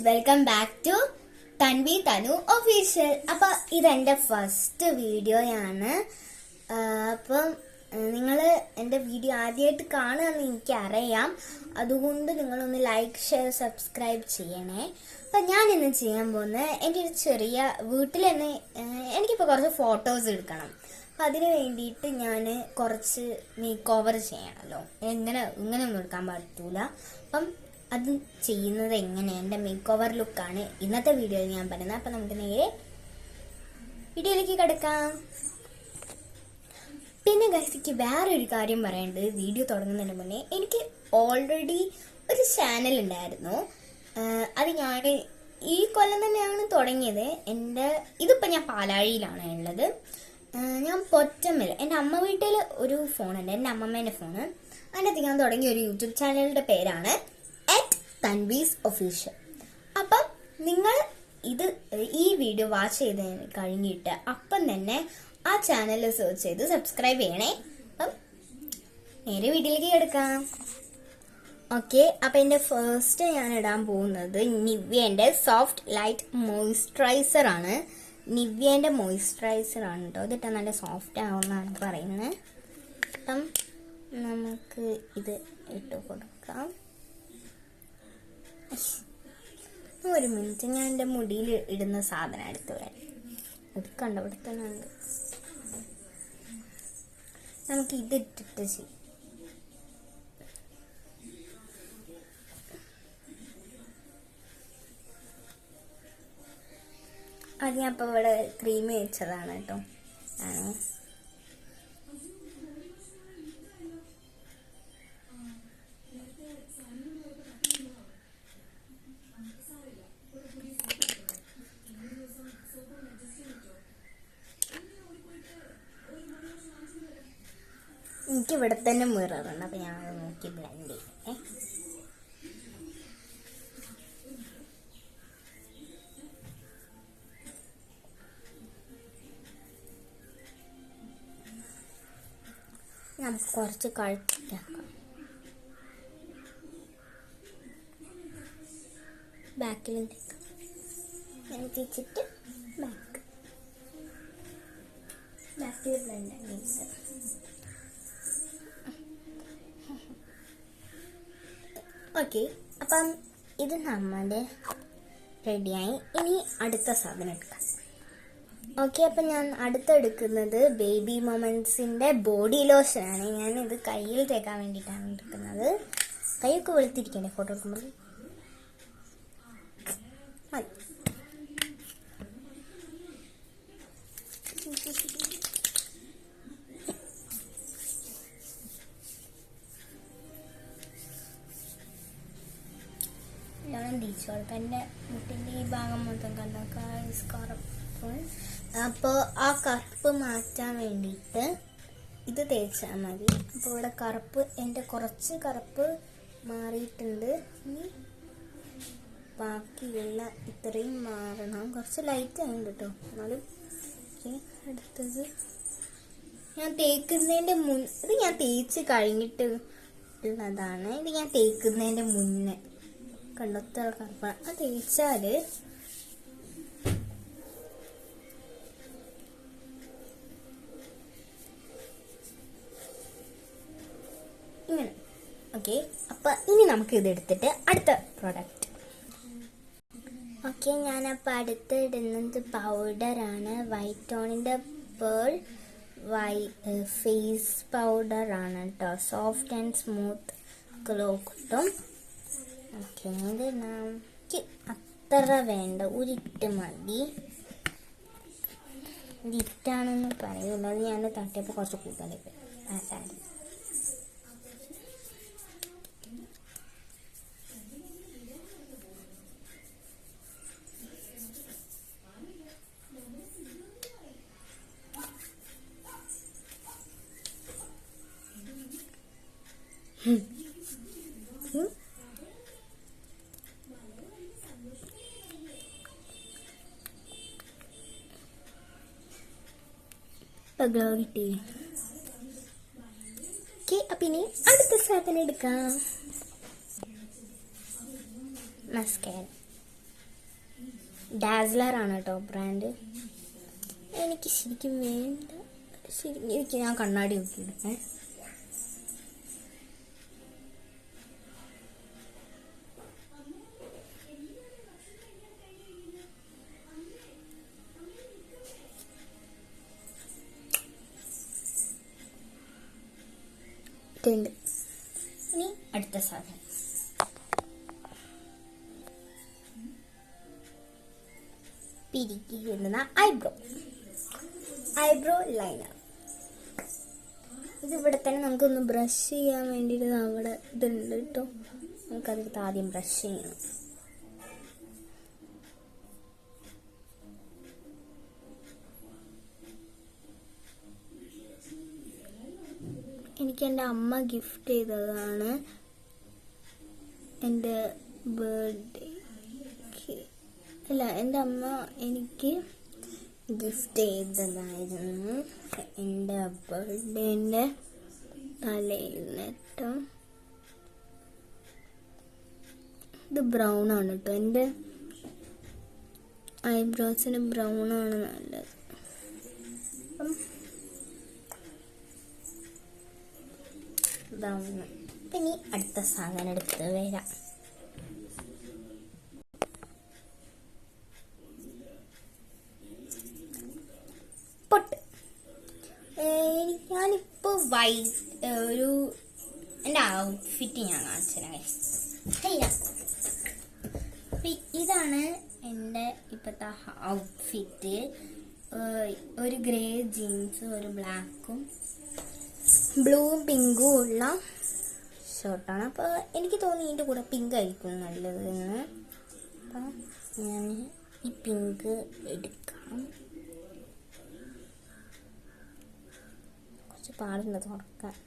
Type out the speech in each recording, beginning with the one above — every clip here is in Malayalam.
Welcome back to Tanvi Tanu official. അപ്പം ഇതെൻ്റെ ഫസ്റ്റ് വീഡിയോയാണ്. അപ്പം നിങ്ങൾ എൻ്റെ വീഡിയോ ആദ്യമായിട്ട് കാണുകയെന്ന് എനിക്കറിയാം. അതുകൊണ്ട് നിങ്ങളൊന്ന് ലൈക്ക്, ഷെയർ, സബ്സ്ക്രൈബ് ചെയ്യണേ. അപ്പം ഞാൻ ഇന്ന് ചെയ്യാൻ പോകുന്നത് എൻ്റെ ഒരു ചെറിയ വീട്ടിൽ തന്നെ എനിക്കിപ്പോൾ കുറച്ച് ഫോട്ടോസ് എടുക്കണം. അപ്പം അതിന് വേണ്ടിയിട്ട് ഞാൻ കുറച്ച് മേക്ക് ഓവർ ചെയ്യണമല്ലോ. ഇങ്ങനെ ഒന്നും എടുക്കാൻ പറ്റൂല. അപ്പം അത് ചെയ്യുന്നത് എങ്ങനെ, എൻ്റെ മേക്ക് ഓവർ ലുക്കാണ് ഇന്നത്തെ വീഡിയോയിൽ ഞാൻ പറയുന്നത്. അപ്പം നമുക്ക് നേരെ വീഡിയോയിലേക്ക് കിടക്കാം. പിന്നെ ഗൈസിക്ക് വേറൊരു കാര്യം പറയേണ്ടത്, വീഡിയോ തുടങ്ങുന്നതിന് മുന്നേ എനിക്ക് ഓൾറെഡി ഒരു ചാനൽ ഉണ്ടായിരുന്നു. അത് ഞാൻ ഈ കൊല്ലം തന്നെയാണ് തുടങ്ങിയത്. ഇതിപ്പോൾ ഞാൻ പാലാഴിയിലാണ് ഉള്ളത്. ഞാൻ പൊറ്റമ്മൽ എൻ്റെ അമ്മ വീട്ടിൽ ഒരു ഫോണുണ്ട്, എൻ്റെ അമ്മമ്മേൻ്റെ ഫോണ്. അതിനകത്ത് ഞാൻ തുടങ്ങിയ ഒരു യൂട്യൂബ് ചാനലിൻ്റെ പേരാണ് തൻവീസ് ഒഫീഷ്യൽ. അപ്പം നിങ്ങൾ ഈ വീഡിയോ വാച്ച് ചെയ്ത് കഴിഞ്ഞിട്ട് അപ്പം തന്നെ ആ ചാനൽ സെർച്ച് ചെയ്ത് സബ്സ്ക്രൈബ് ചെയ്യണേ. അപ്പം നേരെ വീഡിയോയിലേക്ക് എടുക്കാം. ഓക്കെ, അപ്പം എൻ്റെ ഫസ്റ്റ് ഞാൻ ഇടാൻ പോകുന്നത് നിവ്യേൻ്റെ സോഫ്റ്റ് ലൈറ്റ് മോയ്സ്ചറൈസർ ആണ്. നിവ്യേൻ്റെ മോയ്സ്ചറൈസർ ആണ് കേട്ടോ. ഇതിട്ട് നല്ല സോഫ്റ്റ് ആവുമെന്നാണ് പറയുന്നത്. അപ്പം നമുക്ക് ഇത് ഇട്ട് കൊടുക്കാം. ഒരു മിനിറ്റ്, ഞാൻ എൻ്റെ മുടിയിൽ ഇടുന്ന സാധനം എടുത്ത് വരാം. എടുക്കണ്ട, ഇവിടെ തന്നെ ഉണ്ട്. നമുക്ക് ഇത് ഇട്ടിട്ട് ചെയ്യാം. അത് ഞാൻ ഇപ്പോൾ ഇവിടെ ക്രീം വെച്ചതാണ് കേട്ടോ. എനിക്ക് ഇവിടെ തന്നെ മിററുണ്ട്. അപ്പം ഞാൻ നോക്കി ബ്ലെൻഡ് ചെയ്യേ. നമുക്ക് കുറച്ച് കഴുത്തിലാക്കാം. ബാക്കിലും ഞാൻ തിരിച്ചിട്ട് ബാക്കിൽ ബ്ലെൻഡ് ആക്കി. ഓക്കെ, അപ്പം ഇത് നമ്മുടെ റെഡിയായി. ഇനി അടുത്ത സാധനം എടുക്കാം. ഓക്കെ, അപ്പം ഞാൻ അടുത്തെടുക്കുന്നത് ബേബി മൊമെൻറ്റ്സിൻ്റെ ബോഡി ലോഷനാണ്. ഞാനിത് കയ്യിൽ തേക്കാൻ വേണ്ടിയിട്ടാണ് എടുക്കുന്നത്. കൈയൊക്കെ വെളുത്തിരിക്കണ്ടേ ഫോട്ടോ എടുക്കുമ്പോൾ. എൻ്റെ മുട്ടിൻ്റെ ഈ ഭാഗം മൊത്തം കണ്ടോ കറുപ്പ്. അപ്പോൾ ആ കറുപ്പ് മാറ്റാൻ വേണ്ടിയിട്ട് ഇത് തേച്ചാൽ മതി. അപ്പോൾ ഇവിടെ കറുപ്പ്, എൻ്റെ കുറച്ച് കറുപ്പ് മാറിയിട്ടുണ്ട്. ഇനി ബാക്കിയുള്ള ഇത്രയും മാറണം. കുറച്ച് ലൈറ്റ് ആയിട്ട് കേട്ടോ. എന്നാലും അടുത്തത് ഞാൻ തേക്കുന്നതിൻ്റെ ഇത് ഞാൻ തേച്ച് കഴിഞ്ഞിട്ട് ഉള്ളതാണ്. ഇത് ഞാൻ തേക്കുന്നതിൻ്റെ മുന്നേ കണ്ടൊത്ത കറുപ്പാണ്. അത് തേച്ചാൽ ഇങ്ങനെ. ഓക്കെ, അപ്പം ഇനി നമുക്ക് ഇതെടുത്തിട്ട് അടുത്ത പ്രോഡക്റ്റ്. ഓക്കെ, ഞാനപ്പോൾ അടുത്ത് ഇടുന്നത് പൗഡറാണ്. വൈറ്റോണിൻ്റെ പേൾ ഫേസ് പൗഡറാണ് കേട്ടോ. സോഫ്റ്റ് ആൻഡ് സ്മൂത്ത് ഗ്ലോ കിട്ടും. ഓക്കെ, ഇത് നമുക്ക് അത്ര വേണ്ട, ഒരിട്ട് മതി. ഇതിട്ടാണെന്ന് പറയുള്ളൂ. അത് ഞാൻ തട്ടിയപ്പോൾ കുറച്ച് കൂടുതൽ ആസാണ്. ഗ്ലോ കിട്ടി. ഓക്കെ, അപ്പം ഇനി അടുത്ത സാധനം എടുക്കാം. മസ്കാര. ഡാസ്ലർ ആണ് കേട്ടോ ബ്രാൻഡ്. എനിക്ക് ശരിക്കും വേണ്ട, ശരിക്കും ഞാൻ കണ്ണാടി നോക്കിയിടുന്നേ. ഇനി അടുത്ത സാധനം പിരിക്കി വരുന്ന ഐബ്രോ ലൈനർ. ഇതിവിടെ തന്നെ നമുക്കൊന്ന് ബ്രഷ് ചെയ്യാൻ വേണ്ടിയിട്ട് നമ്മുടെ ഇതുണ്ട് കേട്ടോ. നമുക്കതിട്ട് ആദ്യം ബ്രഷ് ചെയ്യണം. എനിക്ക് എൻ്റെ അമ്മ ഗിഫ്റ്റ് ചെയ്തതാണ്. എൻ്റെ ബർത്ത്ഡേക്ക് അല്ല, എൻ്റെ അമ്മ എനിക്ക് ഗിഫ്റ്റ് ചെയ്തതായിരുന്നു എൻ്റെ ബർത്ത്ഡേൻ്റെ തലേന്നിട്ട്. ഇത് ബ്രൗൺ ആണ് കേട്ടോ. എൻ്റെ ഐബ്രോസിന് ബ്രൗൺ ആണ് നല്ലത്. ഇനി അടുത്ത സാധനം എടുത്ത് വരാം. പൊട്ട്. ഞാനിപ്പോൾ ഒരു എൻ്റെ ഔട്ട്ഫിറ്റ് ഞാൻ കാണിച്ചുതരാം. ഇതാണ് എൻ്റെ ഇപ്പോഴത്തെ ഔട്ട്ഫിറ്റ്. ഒരു ഗ്രേ ജീൻസും ഒരു ബ്ലാക്കും ബ്ലൂവും പിങ്കും ഉള്ള ഷർട്ടാണ്. അപ്പോൾ എനിക്ക് തോന്നി ഇതിൻ്റെ കൂടെ പിങ്ക് ആയിരിക്കും നല്ലത് എന്ന്. അപ്പം ഞാൻ ഈ പിങ്ക് എടുക്കാം. കുറച്ച് പാടുണ്ട് തുറക്കാൻ.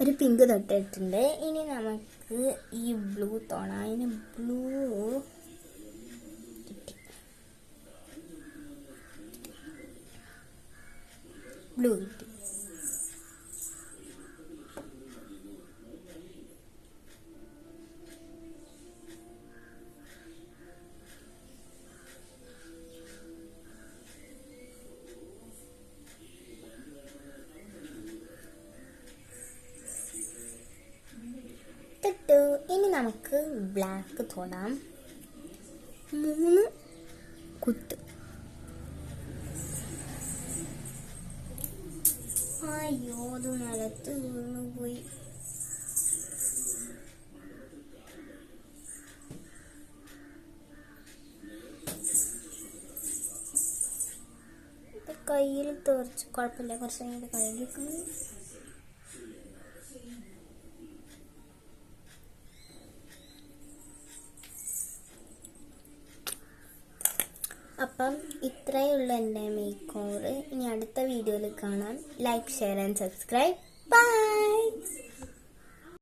ഒരു പിങ്ക് തൊട്ടിട്ടുണ്ട്. ഇനി നമുക്ക് ഈ ബ്ലൂ തൊടാം. അതിന് ബ്ലൂ കിട്ടി. ഇനി നമുക്ക് ബ്ലാക്ക് തൊടാം. 3 കുത്ത്. അയ്യോ, അത് നിലത്ത് വീണുപോയി. കയ്യിൽ തെറിച്ച് കുഴപ്പമില്ല, കുറച്ച് കഴിഞ്ഞിട്ട് കഴുകിക്കുന്നു. അപ്പം ഇത്രയുള്ള എൻ്റെ മേക്ക് ഓവർ. ഇനി അടുത്ത വീഡിയോയിൽ കാണാം. Like, share and subscribe.